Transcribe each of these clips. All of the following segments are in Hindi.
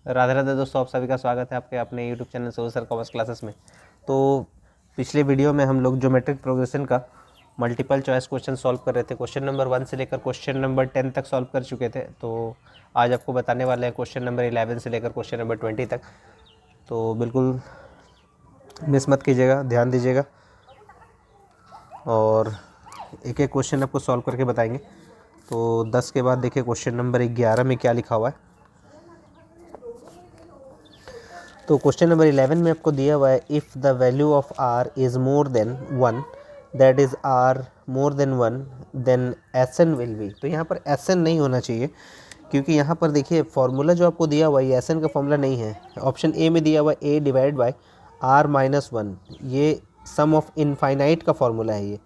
राधे राधे दोस्तों, आप सभी का स्वागत है आपके अपने YouTube channel Solu sir commerce classes में। तो पिछले वीडियो में हम लोग ज्योमेट्रिक प्रोग्रेशन का मल्टीपल चॉइस क्वेश्चन सॉल्व कर रहे थे। क्वेश्चन नंबर 1 से लेकर क्वेश्चन नंबर 10 तक सॉल्व कर चुके थे। तो आज आपको बताने वाले हैं क्वेश्चन नंबर 11 से लेकर क्वेश्चन नंबर 20 तक। तो बिल्कुल मिस मत कीजिएगा, ध्यान दीजिएगा और एक एक क्वेश्चन आपको सॉल्व करके बताएंगे। तो 10 के बाद देखिए क्वेश्चन नंबर 11 में क्या लिखा हुआ है। तो क्वेश्चन नंबर 11 में आपको दिया हुआ है, if the value of r is more than 1, that is r more than 1, then S n will be. तो यहाँ पर एस एन नहीं होना चाहिए, क्योंकि यहाँ पर देखिए फॉर्मूला जो आपको दिया हुआ है ये एस एन का फॉर्मूला नहीं है। ऑप्शन ए में दिया हुआ है ए डिवाइड बाई आर माइनस 1, ये सम ऑफ इनफाइनाइट का फॉर्मूला है ये।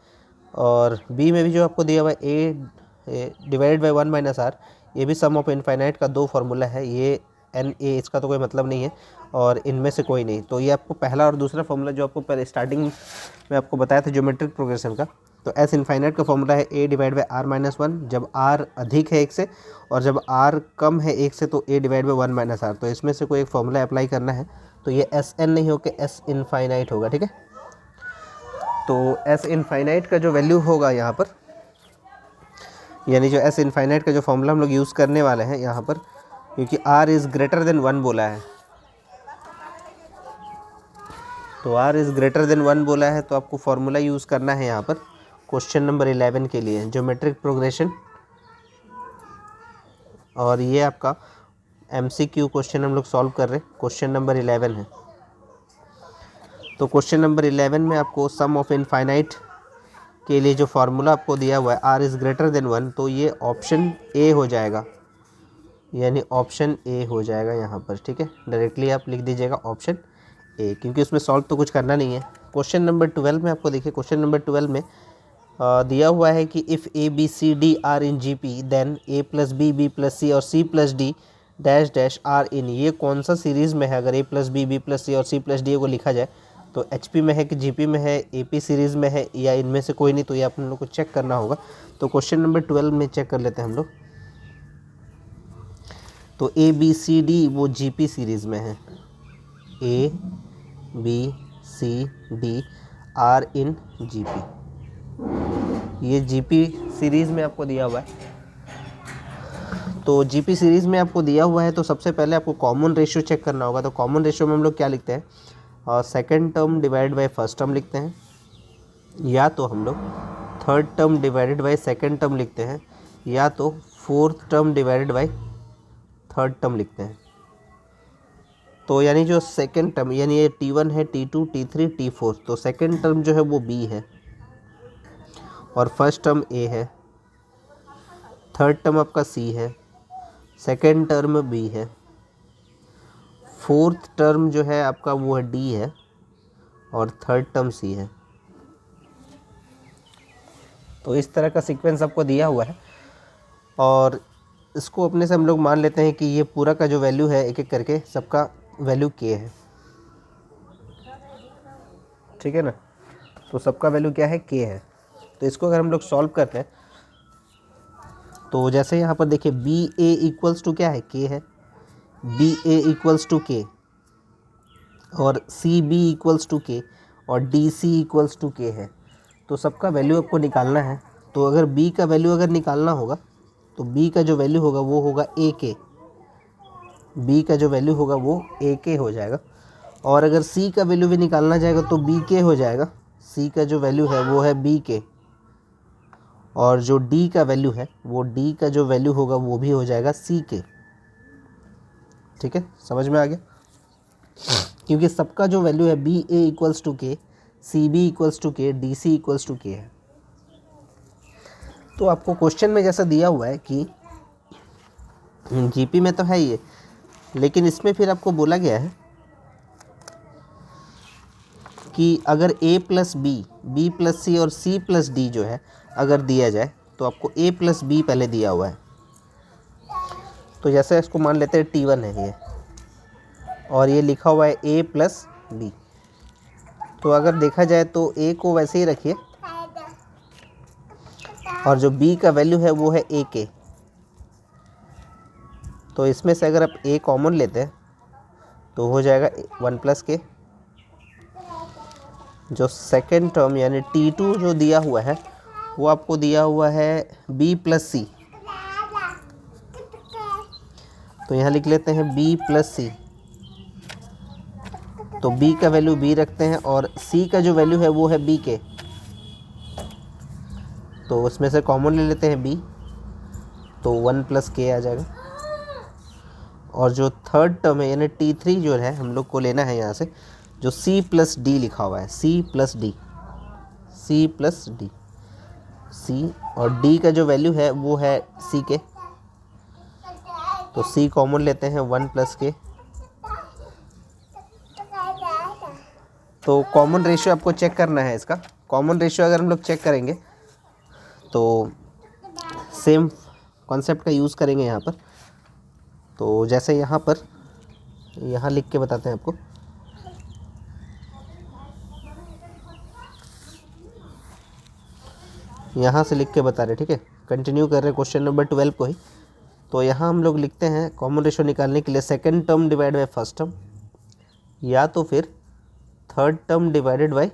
और बी में भी जो आपको दिया हुआ है ए डिवाइड बाई 1 माइनस आर, ये भी सम ऑफ इनफाइनाइट का दो फार्मूला है। ये एन ए इसका तो कोई मतलब नहीं है और इनमें से कोई नहीं। तो ये आपको पहला और दूसरा फॉर्मूला जो आपको पहले स्टार्टिंग में आपको बताया था ज्योमेट्रिक प्रोग्रेशन का, तो एस इनफाइनाइट का फॉर्मूला है ए डिवाइड बाई आर माइनस 1, जब आर अधिक है 1 से, और जब आर कम है 1 से तो ए डिवाइड बाई 1 माइनस आर। तो इसमें से कोई एक फॉर्मूला अप्लाई करना है, तो ये एस एन नहीं होकर एस इनफाइनाइट होगा, ठीक है। तो एस इनफाइनाइट का जो वैल्यू होगा यहाँ पर, यानी जो एस इनफाइनाइट का जो फॉर्मूला हम लोग यूज़ करने वाले हैं यहाँ पर, क्योंकि r इज़ ग्रेटर देन 1 बोला है, तो r इज़ ग्रेटर देन 1 बोला है, तो आपको फॉर्मूला यूज़ करना है यहाँ पर क्वेश्चन नंबर 11 के लिए ज्योमेट्रिक प्रोग्रेशन। और ये आपका MCQ क्वेश्चन हम लोग सॉल्व कर रहे हैं, क्वेश्चन नंबर 11 है। तो क्वेश्चन नंबर 11 में आपको सम ऑफ इनफाइनाइट के लिए जो फार्मूला आपको दिया हुआ है r इज़ ग्रेटर देन 1, तो ये ऑप्शन ए हो जाएगा, यानी ऑप्शन ए हो जाएगा यहाँ पर, ठीक है। डायरेक्टली आप लिख दीजिएगा ऑप्शन ए, क्योंकि उसमें सॉल्व तो कुछ करना नहीं है। क्वेश्चन नंबर 12 में आपको देखिए, क्वेश्चन नंबर 12 में दिया हुआ है कि if A B C D are in G P, then A plus B plus C और C plus D dash dash are in. ये कौन सा सीरीज़ में है? अगर ए प्लस बी प्लस सी और सी प्लस डी को लिखा जाए तो एच पी में है कि जी पी में है, ए पी सीरीज़ में है, या इनमें से कोई नहीं। तो ये आप लोग को चेक करना होगा। तो क्वेश्चन नंबर 12 में चेक कर लेते हैं हम लोग। तो ए बी सी डी वो जी पी सीरीज़ में है, A B C D are in G P, ये जी पी सीरीज़ में आपको दिया हुआ है। तो जी पी सीरीज़ में आपको दिया हुआ है, तो सबसे पहले आपको कॉमन रेशियो चेक करना होगा। तो कॉमन रेशियो में हम लोग क्या लिखते हैं? Second term divide by first term लिखते हैं, या तो हम लोग third term divided by second term लिखते हैं, या तो fourth term divided by third term लिखते हैं। तो यानी जो सेकेंड टर्म, यानी ये T1 है, T2, T3, T4, तो सेकेंड टर्म जो है वो B है और फर्स्ट टर्म A है, थर्ड टर्म आपका C है, सेकेंड टर्म B है, फोर्थ टर्म जो है आपका वो है D है और थर्ड टर्म C है। तो इस तरह का सीक्वेंस आपको दिया हुआ है और इसको अपने से हम लोग मान लेते हैं कि ये पूरा का जो वैल्यू है, एक एक करके सबका वैल्यू K है, ठीक है ना। तो सबका वैल्यू क्या है? K है। तो इसको अगर हम लोग सॉल्व करते हैं तो जैसे यहाँ पर देखिए बी ए इक्वल्स टू क्या है? K है। B A equals to K और C B equals to K और D C equals to K है। तो सबका वैल्यू आपको निकालना है। तो अगर B का वैल्यू अगर निकालना होगा तो B का जो वैल्यू होगा वो होगा AK, B का जो वैल्यू होगा वो AK हो जाएगा। और अगर C का वैल्यू भी निकालना जाएगा तो BK हो जाएगा। C का जो वैल्यू है वो है BK, और जो D का वैल्यू है वो D का जो वैल्यू होगा वो भी हो जाएगा CK, ठीक है। समझ में आ गया? क्योंकि सबका जो वैल्यू है BA equals to K, CB equals to K, DC equals to K है। तो आपको क्वेश्चन में जैसा दिया हुआ है कि GP में तो है ये, लेकिन इसमें फिर आपको बोला गया है कि अगर A plus B, B plus C और C प्लस डी जो है अगर दिया जाए तो आपको A प्लस बी पहले दिया हुआ है। तो जैसे इसको मान लेते हैं T1 है ये, और ये लिखा हुआ है A प्लस बी। तो अगर देखा जाए तो A को वैसे ही रखिए और जो B का वैल्यू है वो है AK। तो इसमें से अगर आप A कॉमन लेते हैं तो हो जाएगा 1 प्लस के। जो सेकेंड टर्म यानी T2 जो दिया हुआ है वो आपको दिया हुआ है B प्लस सी, तो यहाँ लिख लेते हैं B प्लस सी। तो B का वैल्यू B रखते हैं और C का जो वैल्यू है वो है B के, तो उसमें से कॉमन ले लेते हैं B, तो 1 प्लस के आ जाएगा। और जो थर्ड टर्म है यानी T3 जो है हम लोग को लेना है यहाँ से, जो C प्लस डी लिखा हुआ है, C plus D, C plus D, C और D का जो वैल्यू है वो है C के, तो C कॉमन लेते हैं 1 प्लस के। तो कॉमन रेशियो आपको चेक करना है इसका। कॉमन रेशियो अगर हम लोग चेक करेंगे तो सेम कॉन्सेप्ट का यूज़ करेंगे यहाँ पर। तो जैसे यहाँ पर यहाँ लिख के बताते हैं आपको। यहाँ से लिख के बता रहे, ठीक है, कंटिन्यू कर रहे हैं क्वेश्चन नंबर 12 को ही। तो यहाँ हम लोग लिखते हैं कॉमन रेशियो निकालने के लिए second term divide by first term, या तो फिर third term divided by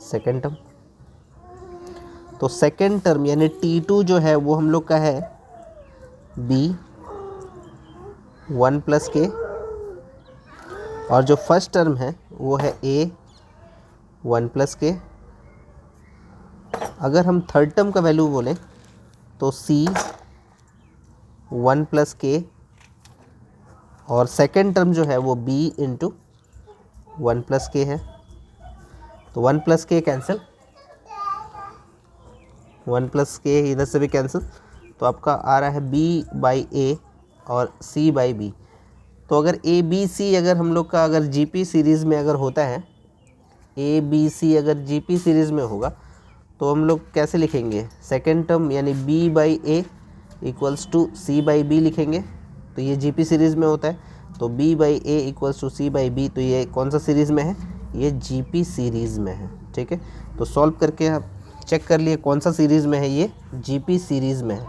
second term. तो सेकंड टर्म यानी T2 जो है वो हम लोग का है B 1 प्लस के, और जो फर्स्ट टर्म है वो है A 1 प्लस के। अगर हम थर्ड टर्म का वैल्यू बोलें तो C 1 प्लस के, और सेकेंड टर्म जो है वो B इंटू 1 प्लस के है। तो 1 प्लस के कैंसिल, 1 प्लस के इधर से भी कैंसिल, तो आपका आ रहा है B बाई A और C बाई B। तो अगर A B C अगर हम लोग का अगर GP सीरीज़ में अगर होता है, A B C अगर GP सीरीज़ में होगा तो हम लोग कैसे लिखेंगे, सेकेंड टर्म यानी B by A equals to C by B लिखेंगे। तो ये GP सीरीज़ में होता है, तो B by A equals to C by B, तो ये कौन सा सीरीज़ में है, ये GP सीरीज़ में है, ठीक है। तो सॉल्व करके आप चेक कर लिए कौन सा सीरीज़ में है, ये GP सीरीज़ में है,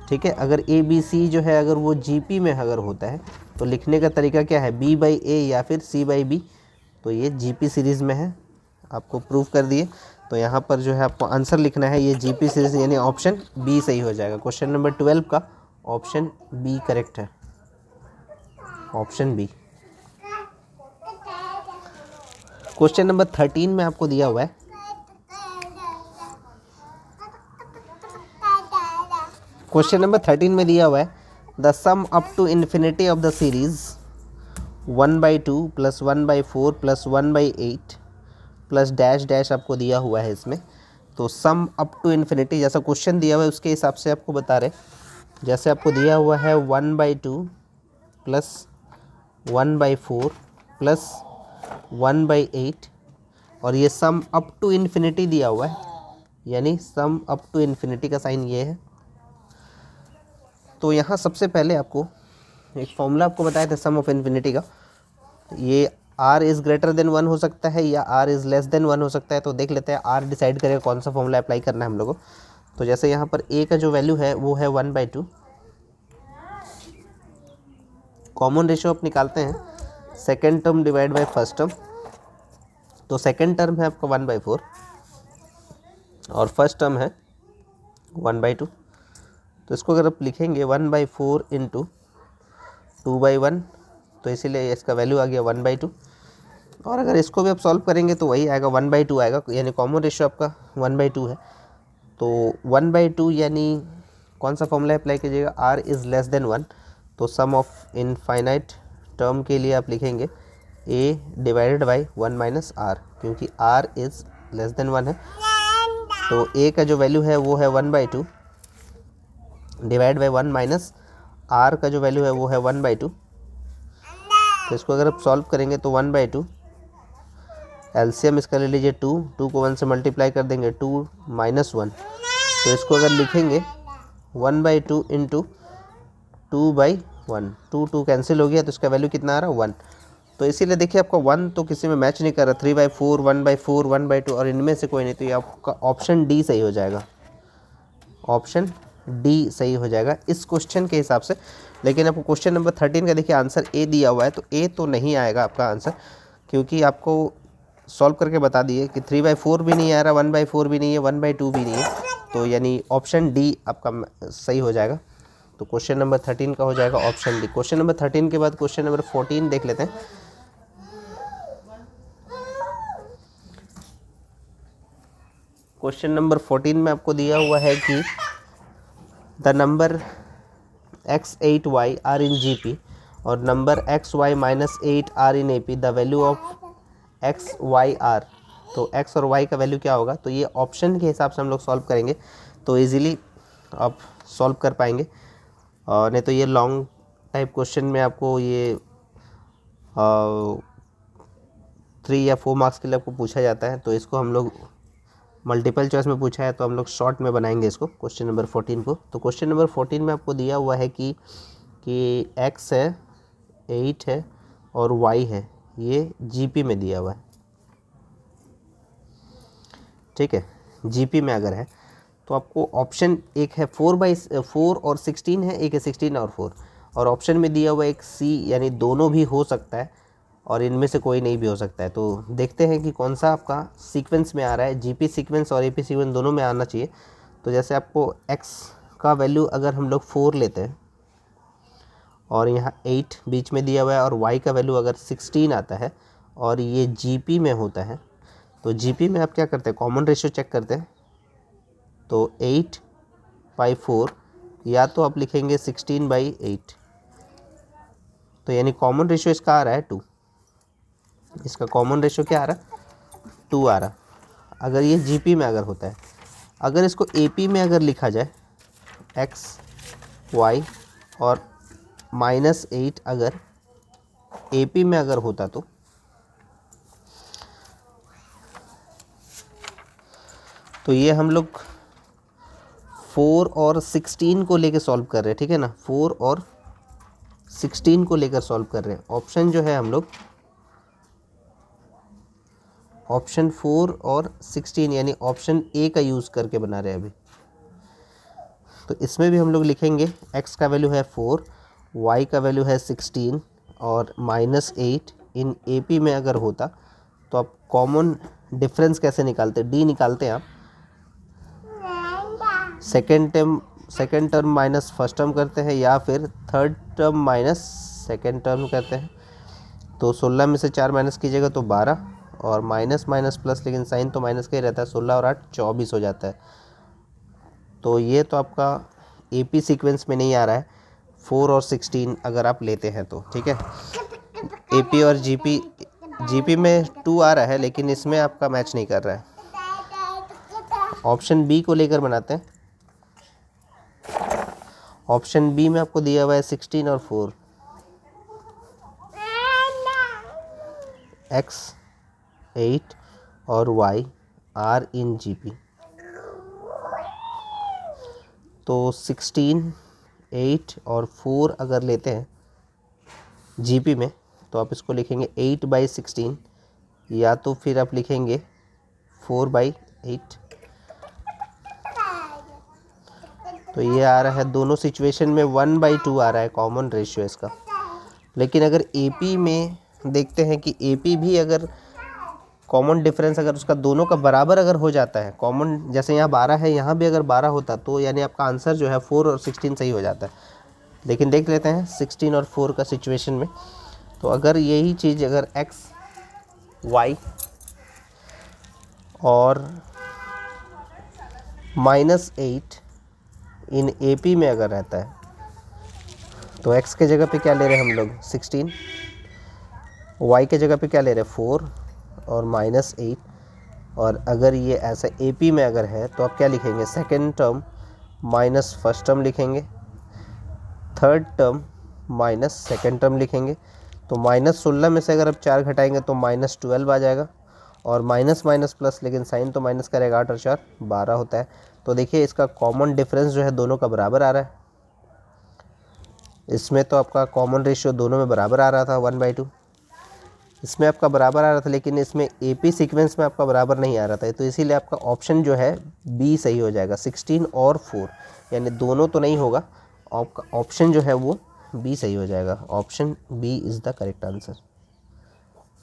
ठीक है। अगर A B C जो है अगर वो GP में अगर होता है तो लिखने का तरीका क्या है, B बाई A या फिर C बाई B, तो ये GP सीरीज़ में है, आपको प्रूव कर दिए। तो यहाँ पर जो है आपको आंसर लिखना है ये GP सीरीज़ यानी ऑप्शन B सही हो जाएगा। क्वेश्चन नंबर 12 का ऑप्शन B करेक्ट है, ऑप्शन B। क्वेश्चन नंबर 13 में आपको दिया हुआ है, क्वेश्चन नंबर 13 में दिया हुआ है the sum up to infinity of the series 1/2 plus 1/4 plus 1/8 plus dash dash आपको दिया हुआ है इसमें। तो सम अप टू इन्फिनिटी जैसा क्वेश्चन दिया हुआ है उसके हिसाब से आपको बता रहे, जैसे आपको दिया हुआ है 1/2 प्लस 1/4 प्लस 1/8, और ये सम अप टू इन्फिनिटी दिया हुआ है, यानी सम अप टू इन्फिनिटी का साइन ये है। तो यहाँ सबसे पहले आपको एक फॉर्मूला आपको बताया था सम ऑफ इन्फिनिटी का, ये r इज़ ग्रेटर देन 1 हो सकता है या r इज़ लेस देन 1 हो सकता है। तो देख लेते हैं r डिसाइड करेगा कौन सा फॉर्मूला अप्लाई करना है हम लोगों को। तो जैसे यहाँ पर a का जो वैल्यू है वो है 1/2, कॉमन रेशियो आप निकालते हैं second term divide by first term. तो सेकेंड टर्म है आपका 1/4 और फर्स्ट टर्म है 1/2। तो इसको अगर आप लिखेंगे 1/4 इंटू 2/1, तो इसीलिए इसका वैल्यू आ गया 1/2। और अगर इसको भी आप सॉल्व करेंगे तो वही आएगा 1/2 आएगा, यानी कॉमन रेशियो आपका 1/2 है। तो 1/2 यानी कौन सा फॉर्मूला अप्लाई कीजिएगा, r इज़ लेस देन 1। तो सम ऑफ इनफाइनाइट टर्म के लिए आप लिखेंगे a divided by 1 minus r, क्योंकि r इज़ लेस देन 1 है। तो a का जो वैल्यू है वो है 1/2 डिवाइड बाई 1 माइनस r का जो वैल्यू है वो है 1/2। तो इसको अगर आप सॉल्व करेंगे तो 1/2, एलसीएम इसका ले लीजिए 2 को 1 से मल्टीप्लाई कर देंगे 2 माइनस 1। तो इसको अगर लिखेंगे 1/2 इंटू 2/1, 2 कैंसिल हो गया, तो इसका वैल्यू कितना आ रहा है 1। तो इसीलिए देखिए आपका 1 तो किसी में मैच नहीं कर रहा, 3/4 1/4 1/2, और इनमें से कोई नहीं, तो ये आपका ऑप्शन डी सही हो जाएगा, ऑप्शन डी सही हो जाएगा इस क्वेश्चन के हिसाब से। लेकिन आपको क्वेश्चन नंबर 13 का देखिए आंसर ए दिया हुआ है, तो ए तो नहीं आएगा आपका आंसर, क्योंकि आपको सॉल्व करके बता दिए कि 3/4 भी नहीं आ रहा, 1/4 भी नहीं है, 1/2 भी नहीं है, तो यानी ऑप्शन डी आपका सही हो जाएगा। तो क्वेश्चन नंबर 13 का हो जाएगा ऑप्शन डी। क्वेश्चन नंबर 13 के बाद क्वेश्चन नंबर 14 देख लेते हैं। क्वेश्चन नंबर 14 में आपको दिया हुआ है कि the number x8y are in GP और नंबर xy -8 are in AP, the value of x y r। तो x और y का वैल्यू क्या होगा, तो ये ऑप्शन के हिसाब से हम लोग सॉल्व करेंगे तो इजीली आप सॉल्व कर पाएंगे, और नहीं तो ये लॉन्ग टाइप क्वेश्चन में आपको ये 3 या 4 मार्क्स के लिए आपको पूछा जाता है, तो इसको हम लोग मल्टीपल चॉइस में पूछा है तो हम लोग शॉर्ट में बनाएंगे इसको क्वेश्चन नंबर 14 को। तो क्वेश्चन नंबर 14 में आपको दिया हुआ है कि x है, 8 है और y है, ये GP में दिया हुआ है, ठीक है। GP में अगर है तो आपको ऑप्शन एक है 4/4 और 16 है, एक है 16 और 4, और ऑप्शन में दिया हुआ एक C, यानी दोनों भी हो सकता है और इनमें से कोई नहीं भी हो सकता है। तो देखते हैं कि कौन सा आपका सीक्वेंस में आ रहा है, GP सीक्वेंस और AP सीक्वेंस दोनों में आना चाहिए। तो जैसे आपको x का वैल्यू अगर हम लोग 4 लेते हैं और यहाँ 8 बीच में दिया हुआ है, और y का वैल्यू अगर 16 आता है और ये GP में होता है, तो GP में आप क्या करते हैं, कॉमन रेशियो चेक करते हैं। तो 8/4 या तो आप लिखेंगे 16/8, तो यानी कॉमन रेशियो इसका आ रहा है 2, इसका कॉमन रेशियो क्या आ रहा है, 2 आ रहा। अगर ये GP में अगर होता है, अगर इसको AP में अगर लिखा जाए x y और -8 अगर AP में अगर होता तो ये हम लोग 4 और 16 को लेकर सॉल्व कर रहे हैं, ठीक है ना, 4 और 16 को लेकर सॉल्व कर रहे हैं। ऑप्शन जो है हम लोग ऑप्शन 4 और 16 यानी ऑप्शन ए का यूज़ करके बना रहे हैं अभी। तो इसमें भी हम लोग लिखेंगे x का वैल्यू है 4, y का वैल्यू है 16 और -8 इन AP में अगर होता तो आप कॉमन डिफरेंस कैसे निकालते, D निकालते हैं आप, second term minus first term करते हैं या फिर third term minus second term करते हैं। तो 16 में से 4 माइनस कीजिएगा तो 12, और माइनस माइनस प्लस, लेकिन साइन तो माइनस का ही रहता है, 16 और 8 24 हो जाता है। तो ये तो आपका AP सीक्वेंस में नहीं आ रहा है, 4 और 16 अगर आप लेते हैं तो, ठीक है। AP और GP में 2 आ रहा है, लेकिन इसमें आपका मैच नहीं कर रहा है। ऑप्शन बी को लेकर बनाते हैं। ऑप्शन बी में आपको दिया हुआ है 16 और 4, x 8 और y आर इन GP। तो 16, 8 और 4 अगर लेते हैं GP में तो आप इसको लिखेंगे 8/16 या तो फिर आप लिखेंगे 4/8। तो ये आ रहा है, दोनों सिचुएशन में 1/2 आ रहा है कॉमन रेशियो इसका। लेकिन अगर AP में देखते हैं कि AP भी अगर कॉमन डिफरेंस अगर उसका दोनों का बराबर अगर हो जाता है, कॉमन जैसे यहाँ 12 है, यहाँ भी अगर 12 होता तो यानी आपका आंसर जो है 4 और 16 सही हो जाता है। लेकिन देख लेते हैं 16 और 4 का सिचुएशन में। तो अगर यही चीज़ अगर x y और -8 इन AP में अगर रहता है तो x के जगह पे क्या ले रहे हैं हम लोग 16, y के जगह पे क्या ले रहे हैं 4 और -8, और अगर ये ऐसा AP में अगर है तो आप क्या लिखेंगे, second term minus first term लिखेंगे, third term minus second term लिखेंगे। तो -16 में से अगर आप 4 घटाएंगे तो -12 आ जाएगा, और माइनस माइनस प्लस, लेकिन साइन तो माइनस करेगा, 8 और 4 12 होता है। तो देखिए इसका कॉमन डिफरेंस जो है दोनों का बराबर आ रहा है। इसमें तो आपका कॉमन रेशियो दोनों में बराबर आ रहा था 1/2, इसमें आपका बराबर आ रहा था, लेकिन इसमें AP सीक्वेंस में आपका बराबर नहीं आ रहा था। तो इसीलिए आपका ऑप्शन जो है बी सही हो जाएगा, 16 और 4, यानी दोनों तो नहीं होगा, आपका ऑप्शन जो है वो बी सही हो जाएगा, option B is the correct answer.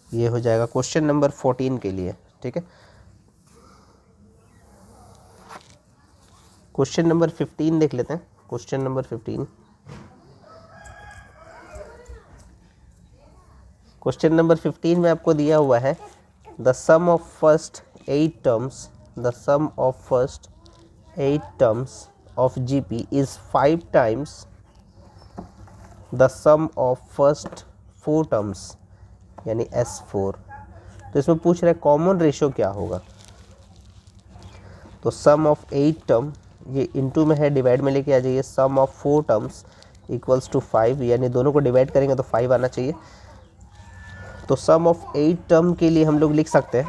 ये हो जाएगा क्वेश्चन नंबर 14 के लिए। ठीक है, क्वेश्चन नंबर 15 देख लेते हैं। क्वेश्चन नंबर 15, क्वेश्चन नंबर 15 में आपको दिया हुआ है the sum of first 8 terms, the sum of first 8 terms of GP is 5 times the sum of first 4 terms, यानी S4। तो इसमें पूछ रहा है कॉमन रेशियो क्या होगा। तो सम ऑफ 8 टर्म, ये इनटू में है, डिवाइड में लेके आ जाइए। सम ऑफ 4 टर्म्स इक्वल्स टू 5, यानी दोनों को डिवाइड करेंगे तो 5 आना चाहिए। तो सम ऑफ 8 टर्म के लिए हम लोग लिख सकते हैं,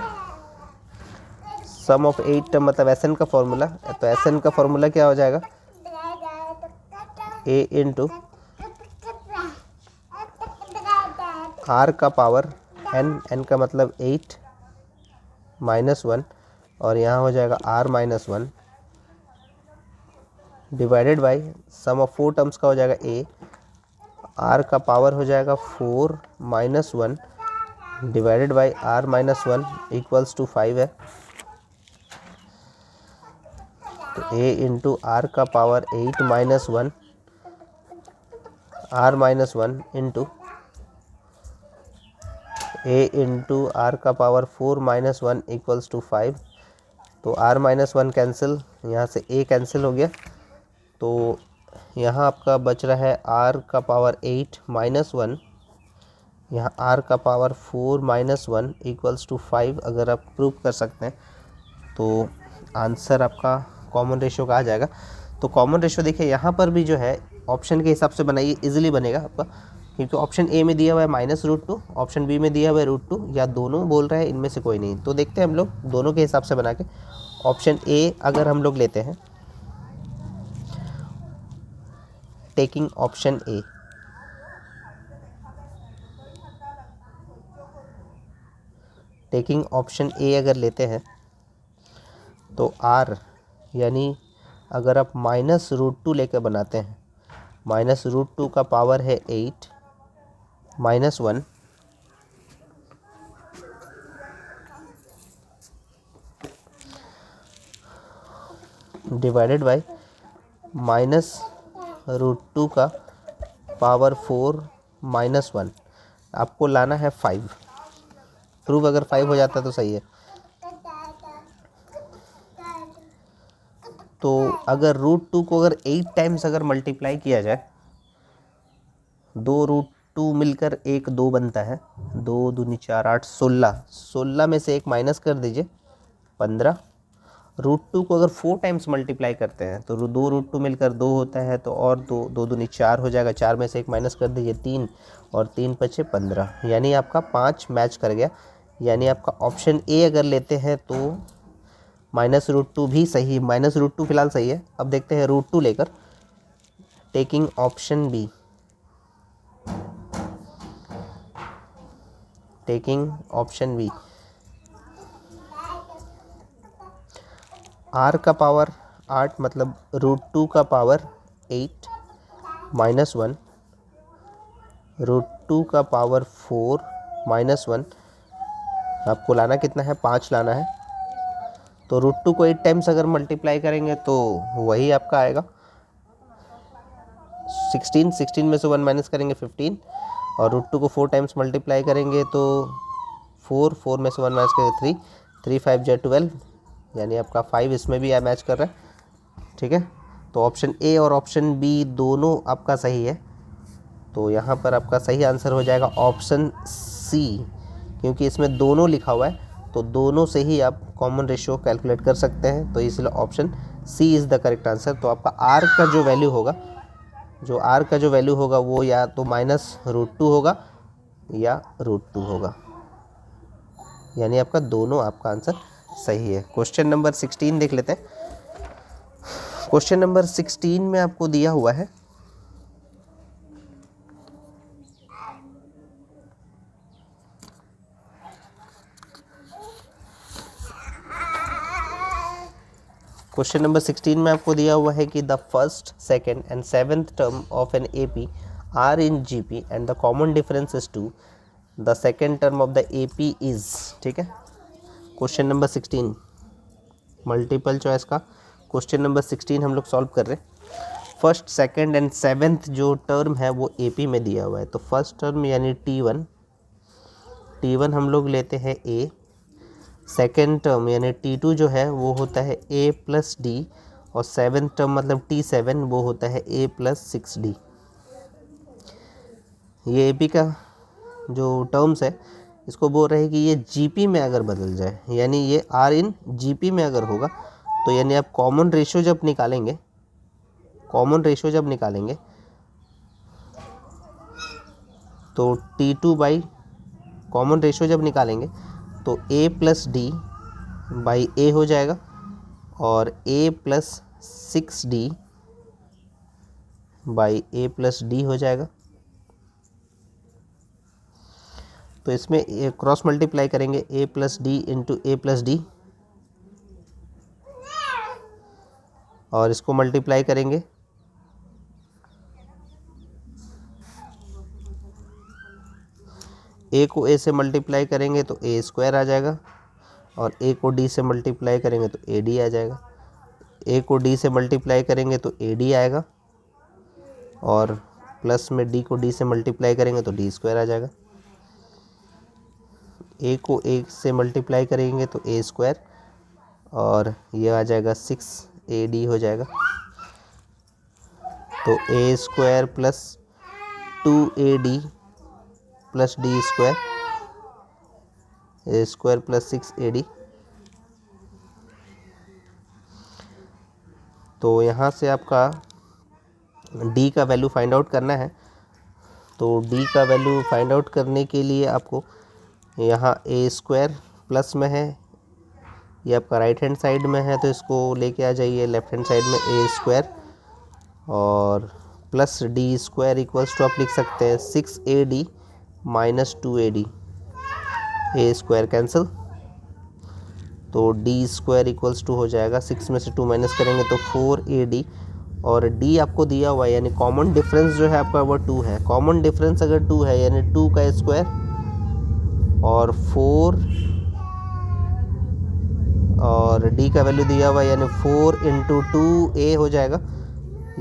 सम ऑफ 8 टर्म मतलब एस एन का फॉर्मूला। तो एस एन का फॉर्मूला क्या हो जाएगा, ए इंटू आर का पावर एन, एन का मतलब 8 माइनस 1, और यहाँ हो जाएगा r minus 1 divided by sum of 4 terms का हो जाएगा ए, आर का पावर हो जाएगा 4 minus 1 divided by r minus 1 equals to 5 है। तो ए इंटू आर का power 8 minus 1 r minus 1 into a into r का पावर 4 माइनस 1 इक्वल्स टू 5। तो आर माइनस 1 कैंसिल, यहाँ से ए कैंसिल हो गया। तो यहाँ आपका बच रहा है आर का पावर 8 माइनस 1, यहाँ आर का पावर 4 माइनस 1 इक्वल्स टू 5। अगर आप प्रूव कर सकते हैं तो आंसर आपका कॉमन रेशियो का आ जाएगा। तो कॉमन रेशियो देखिए यहाँ पर भी जो है ऑप्शन के हिसाब से बनाइए, इजीली बनेगा आपका, क्योंकि ऑप्शन ए में दिया हुआ है -√2, ऑप्शन बी में दिया हुआ है √2, या दोनों बोल रहे हैं, इनमें से कोई नहीं। तो देखते हैं हम लोग दोनों के हिसाब से बना के। ऑप्शन ए अगर हम लोग लेते हैं, taking option A, taking option A अगर लेते हैं तो आर, यानी अगर आप -√2 लेकर बनाते हैं, -√2 का पावर है 8 माइनस 1 डिवाइडेड बाई -√2 का पावर 4 माइनस 1, आपको लाना है 5। प्रूफ अगर 5 हो जाता है तो सही है। तो अगर √2 को अगर 8 टाइम्स अगर मल्टीप्लाई किया जाए, 2√2 मिलकर 1 2 बनता है, 2 दूनी 4 8 16 में से 1 माइनस कर दीजिए 15। √2 को अगर 4 टाइम्स मल्टीप्लाई करते हैं तो 2√2 मिलकर 2 होता है, तो और 2 दूनी 4 हो जाएगा, 4 में से 1 माइनस कर दीजिए 3, और 3 बचे 15, यानी आपका 5 मैच कर गया। यानी आपका ऑप्शन ए अगर लेते हैं तो -√2 भी सही, -√2 फिलहाल सही है। अब देखते हैं √2 लेकर, taking option B, taking option B, r का पावर 8 मतलब √2 का पावर 8 माइनस 1, √2 का पावर 4 माइनस 1, आपको लाना कितना है, 5 लाना है। तो √2 को 8 टाइम्स अगर मल्टीप्लाई करेंगे तो वही आपका आएगा 16 में से 1 माइनस करेंगे 15, और √2 को 4 टाइम्स मल्टीप्लाई करेंगे तो 4 में से 1 माइनस करेंगे 3 5 जो 12, यानी आपका 5 इसमें भी मैच कर रहा है। ठीक है, तो ऑप्शन ए और ऑप्शन बी दोनों आपका सही है। तो यहाँ पर आपका सही आंसर हो जाएगा ऑप्शन सी, क्योंकि इसमें दोनों लिखा हुआ है, तो दोनों से ही आप कॉमन रेशियो कैलकुलेट कर सकते हैं। तो इसलिए option C is the correct answer. तो आपका आर का जो वैल्यू होगा, जो आर का जो वैल्यू होगा वो या तो -√2 होगा या √2 होगा, यानी आपका दोनों आपका आंसर सही है। क्वेश्चन नंबर 16 देख लेते हैं। क्वेश्चन नंबर 16 में आपको दिया हुआ है कि the first, second and 7th term of an AP are in G P and the common difference is 2, the second term of the A P is, ठीक है। क्वेश्चन नंबर 16 मल्टीपल चॉइस का क्वेश्चन नंबर 16 हम लोग सॉल्व कर रहे हैं। फर्स्ट सेकंड एंड सेवेंथ जो टर्म है वो एपी में दिया हुआ है। तो फर्स्ट टर्म यानी टी वन हम लोग लेते हैं ए, सेकेंड टर्म यानी टी2 जो है वो होता है ए प्लस डी, और सेवेंथ टर्म मतलब टी7 वो होता है ए प्लस 6d। ये एपी का जो टर्म्स है इसको बोल रहे हैं कि ये जीपी में अगर बदल जाए, यानी ये आर इन जीपी में अगर होगा, तो यानी आप कॉमन रेशियो जब निकालेंगे, तो T2 बाई कॉमन रेशियो जब निकालेंगे तो A प्लस डी बाई ए हो जाएगा, और A plus 6d by A plus D हो जाएगा। तो इसमें क्रॉस मल्टीप्लाई करेंगे A plus D into A plus D, और इसको मल्टीप्लाई करेंगे ए को ए से मल्टीप्लाई करेंगे तो ए स्क्वायर आ जाएगा, और ए को डी से मल्टीप्लाई करेंगे तो ए डी आ जाएगा। ए को डी से मल्टीप्लाई करेंगे तो ए डी आएगा, और प्लस में डी को डी से मल्टीप्लाई करेंगे तो डी स्क्वायर आ जाएगा। ए को ए से मल्टीप्लाई करेंगे तो ए स्क्वायर, और ये आ जाएगा 6AD हो जाएगा। तो A square plus 2AD plus D square, A square plus 6AD। तो यहाँ से आपका d का वैल्यू फाइंड आउट करना है। तो d का वैल्यू फाइंड आउट करने के लिए आपको यहाँ ए स्क्वायर प्लस में है, ये आपका राइट हैंड साइड में है तो इसको लेके आ जाइए लेफ्ट हैंड साइड में, ए स्क्वायर और plus D square equals to आप लिख सकते हैं 6AD minus 2AD, a square cancel, तो डी स्क्वायर इक्वल्स टू हो जाएगा 6 में से 2 माइनस करेंगे तो 4AD, और d आपको दिया हुआ है यानी कॉमन डिफरेंस जो है आपका वो 2 है। कॉमन डिफरेंस अगर 2 है यानी 2 का स्क्वायर और 4, और d का वैल्यू दिया हुआ है यानी 4 इंटू 2a हो जाएगा,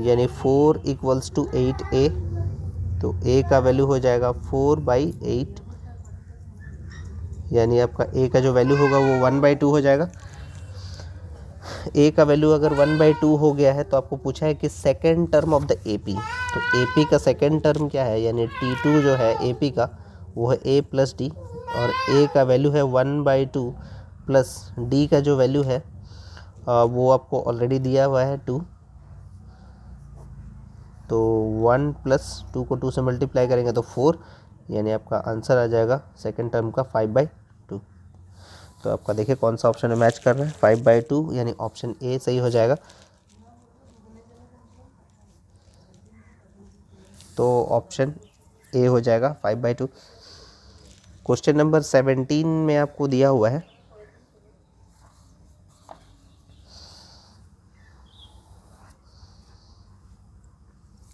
यानी 4 इक्वल्स टू 8a। तो a का वैल्यू हो जाएगा 4/8, यानी आपका a का जो वैल्यू होगा वो 1/2 हो जाएगा। a का वैल्यू अगर 1/2 हो गया है तो आपको पूछा है कि second term of the AP। तो AP का सेकेंड टर्म क्या है, यानी T2 जो है AP का वो है a प्लस डी, और a का वैल्यू है 1/2 प्लस d का जो वैल्यू है वो आपको ऑलरेडी दिया हुआ है 2। तो 1 प्लस 2 को 2 से मल्टीप्लाई करेंगे तो 4, यानी आपका आंसर आ जाएगा सेकेंड टर्म का 5/2। तो आपका देखिए कौन सा ऑप्शन में मैच कर रहा है, 5/2 यानी ऑप्शन ए सही हो जाएगा। तो ऑप्शन ए हो जाएगा 5/2। क्वेश्चन नंबर 17 में आपको दिया हुआ है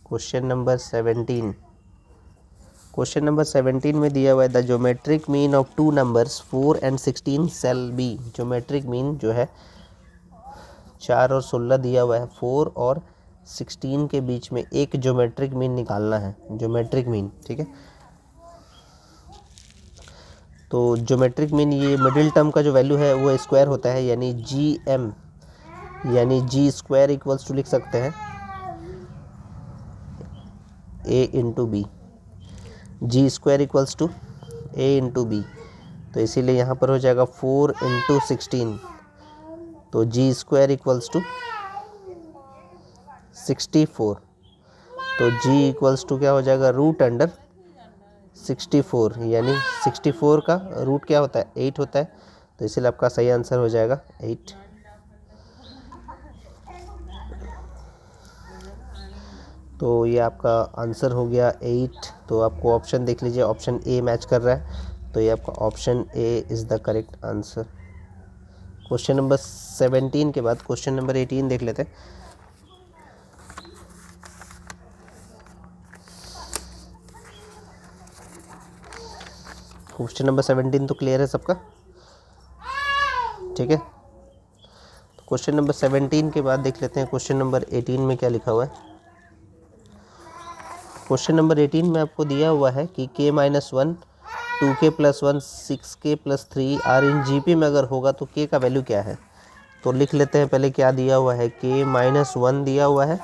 क्वेश्चन नंबर 17 में दिया हुआ है the geometric mean of 2 numbers 4 and 16 shall be. Geometric mean जो है 4 और 16 दिया हुआ है, 4 और 16 के बीच में एक ज्योमेट्रिक मीन निकालना है, ज्योमेट्रिक मीन, ठीक है। तो ज्योमेट्रिक मीन ये मिडिल टर्म का जो वैल्यू है वो स्क्वायर होता है, यानी GM यानी जी स्क्वायर इक्वल्स टू लिख सकते हैं A into B, G square equals to A into B. तो इसीलिए यहाँ पर हो जाएगा 4 इंटू 16, तो जी स्क्वायर इक्वल्स टू 64। तो g इक्वल्स टू क्या हो जाएगा, रूट अंडर 64, यानी 64 का रूट क्या होता है, 8 होता है। तो इसीलिए आपका सही आंसर हो जाएगा 8। तो ये आपका आंसर हो गया 8। तो आपको ऑप्शन देख लीजिए, ऑप्शन ए मैच कर रहा है, तो ये आपका option A is the correct answer. Question number 17 के बाद क्वेश्चन नंबर 18 देख लेते हैं। क्वेश्चन नंबर 17 तो क्लियर है सबका, ठीक है। तो क्वेश्चन नंबर 17 के बाद देख लेते हैं क्वेश्चन नंबर 18 में क्या लिखा हुआ है। क्वेश्चन नंबर 18 में आपको दिया हुआ है कि k-1 2k+1 6k+3 are in GP में अगर होगा तो k का वैल्यू क्या है। तो लिख लेते हैं पहले क्या दिया हुआ है। k-1 दिया हुआ है,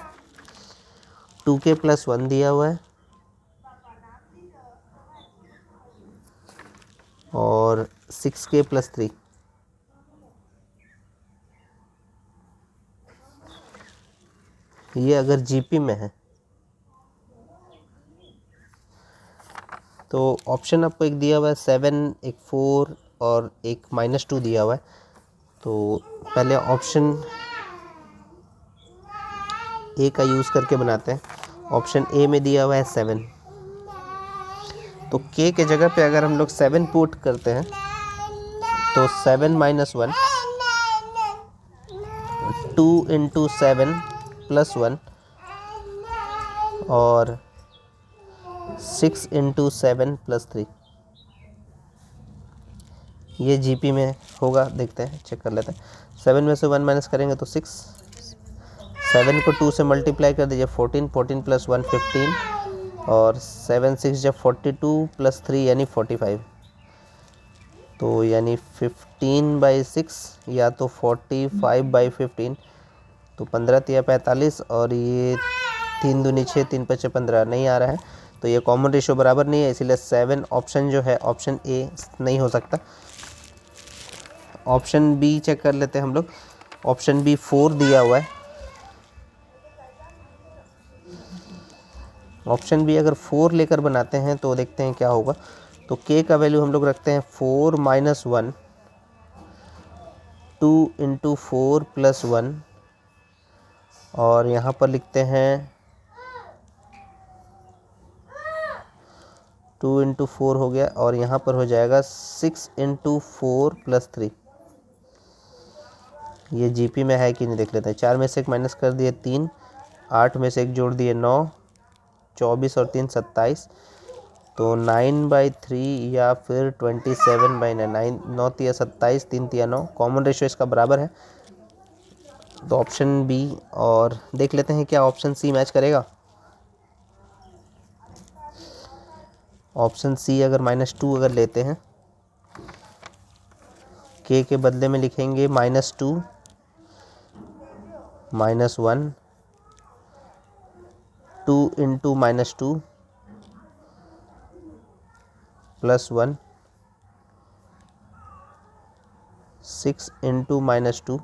2k+1 दिया हुआ है और 6k+3। ये अगर जीपी में है तो ऑप्शन आपको एक दिया हुआ है 7, एक 4 और एक -2 दिया हुआ है। तो पहले ऑप्शन ए का यूज़ करके बनाते हैं। ऑप्शन ए में दिया हुआ है 7, तो के के जगह पे अगर हम लोग 7 पुट करते हैं तो 7 - 1 2 × 7 + 1 और 6 × 7 + 3। ये जीपी में होगा, देखते हैं, चेक कर लेते हैं। 7 में से 1 माइनस करेंगे तो 6, 7 को 2 से मल्टीप्लाई कर दीजिए 14, 14 + 1 15 और 7 6 जब 42 + 3 यानी 45। तो यानी 15/6 या तो 45/15, तो 15 × 45 और ये 3 दूनी 6, 3 × 5 15 नहीं आ रहा है। तो ये कॉमन रेशियो बराबर नहीं है, इसीलिए 7 ऑप्शन जो है ऑप्शन ए नहीं हो सकता। ऑप्शन बी चेक कर लेते हैं हम लोग। ऑप्शन बी 4 दिया हुआ है। ऑप्शन बी अगर 4 लेकर बनाते हैं तो देखते हैं क्या होगा। तो के का वैल्यू हम लोग रखते हैं 4 - 1 2 × 4 + 1 और यहाँ पर लिखते हैं 2 × 4 हो गया और यहाँ पर हो जाएगा 6 × 4 + 3। ये जीपी में है कि नहीं देख लेते हैं। 4 में से 1 माइनस कर दिए 3, 8 में से 1 जोड़ दिए 9, 24 और 3 27, तो 9/3 या फिर 27/9, 9 × 27, 3 × 9, कॉमन रेशियो इसका बराबर है। तो ऑप्शन बी, और देख लेते हैं क्या ऑप्शन सी मैच करेगा। ऑप्शन सी अगर -2 अगर लेते हैं, के बदले में लिखेंगे -2 - 1 2 × -2 + 1 6 × -2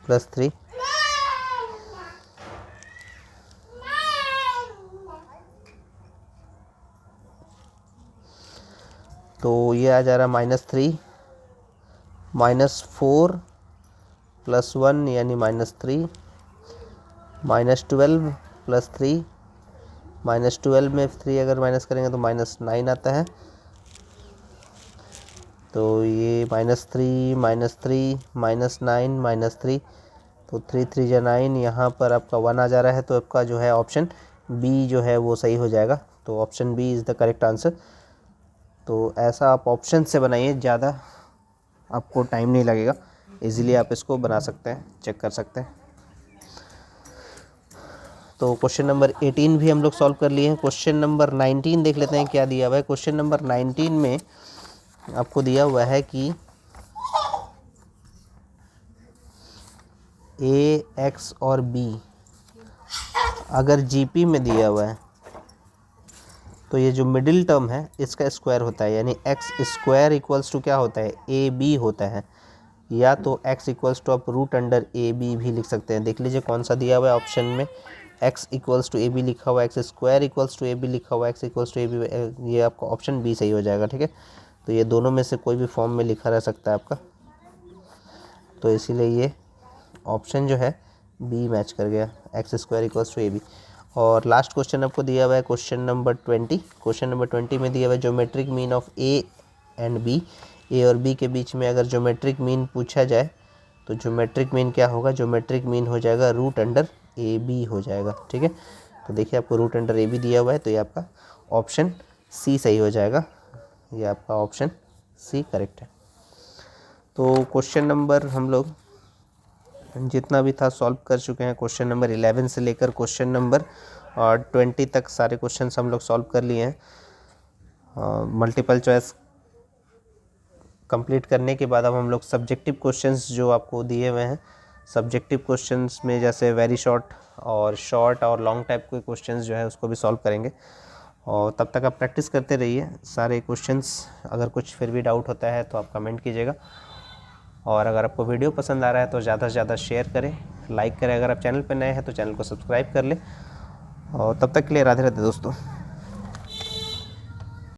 + 3। तो ये आ जा रहा -3 -4 + 1 यानी -3 -12 + 3 -12 में 3 अगर माइनस करेंगे तो -9 आता है। तो ये -3 -3 -9 -3, तो 3 3 या 9, यहाँ पर आपका 1 आ जा रहा है। तो आपका जो है ऑप्शन बी जो है वो सही हो जाएगा। तो option B is the correct answer. तो ऐसा आप ऑप्शन से बनाइए, ज़्यादा आपको टाइम नहीं लगेगा, इजीली आप इसको बना सकते हैं, चेक कर सकते हैं। तो क्वेश्चन नंबर 18 भी हम लोग सॉल्व कर लिए हैं। क्वेश्चन नंबर 19 देख लेते हैं क्या दिया हुआ है। क्वेश्चन नंबर 19 में आपको दिया हुआ है कि ए, एक्स और बी अगर जीपी में दिया हुआ है तो ये जो मिडिल टर्म है इसका स्क्वायर होता है, यानी x² = क्या होता है, ए बी होता है। या तो x = आप √A/b भी लिख सकते हैं। देख लीजिए कौन सा दिया हुआ है ऑप्शन में। x = AB लिखा हुआ है, x² = AB लिखा हुआ है, x = AB, ये आपका ऑप्शन बी सही हो जाएगा, ठीक है। तो ये दोनों में से कोई भी फॉर्म में लिखा रह सकता है आपका, तो इसीलिए ये ऑप्शन जो है बी मैच कर गया, x² = AB। और लास्ट क्वेश्चन आपको दिया हुआ है क्वेश्चन नंबर 20। क्वेश्चन नंबर 20 में दिया हुआ है geometric mean of A and B. A और बी के बीच में अगर ज्योमेट्रिक मीन पूछा जाए तो ज्योमेट्रिक मीन क्या होगा, ज्योमेट्रिक मीन हो जाएगा √AB हो जाएगा, ठीक है। तो देखिए आपको √AB दिया हुआ है, तो ये आपका ऑप्शन सी सही हो जाएगा, ये आपका ऑप्शन सी करेक्ट है। तो क्वेश्चन नंबर हम लोग जितना भी था सॉल्व कर चुके हैं। क्वेश्चन नंबर 11 से लेकर क्वेश्चन नंबर 20 तक सारे क्वेश्चंस हम लोग सॉल्व कर लिए हैं। मल्टीपल चॉइस कंप्लीट करने के बाद अब हम लोग सब्जेक्टिव क्वेश्चंस जो आपको दिए हुए हैं, सब्जेक्टिव क्वेश्चंस में जैसे वेरी शॉर्ट और लॉन्ग टाइप के क्वेश्चंस जो है उसको भी सॉल्व करेंगे। और तब तक आप प्रैक्टिस करते रहिए सारे क्वेश्चंस। अगर कुछ फिर भी डाउट होता है तो आप कमेंट कीजिएगा। और अगर आपको वीडियो पसंद आ रहा है तो ज़्यादा से ज़्यादा शेयर करें, लाइक करें। अगर आप चैनल पर नए हैं तो चैनल को सब्सक्राइब कर लें। और तब तक के लिए राधे राधे दोस्तों।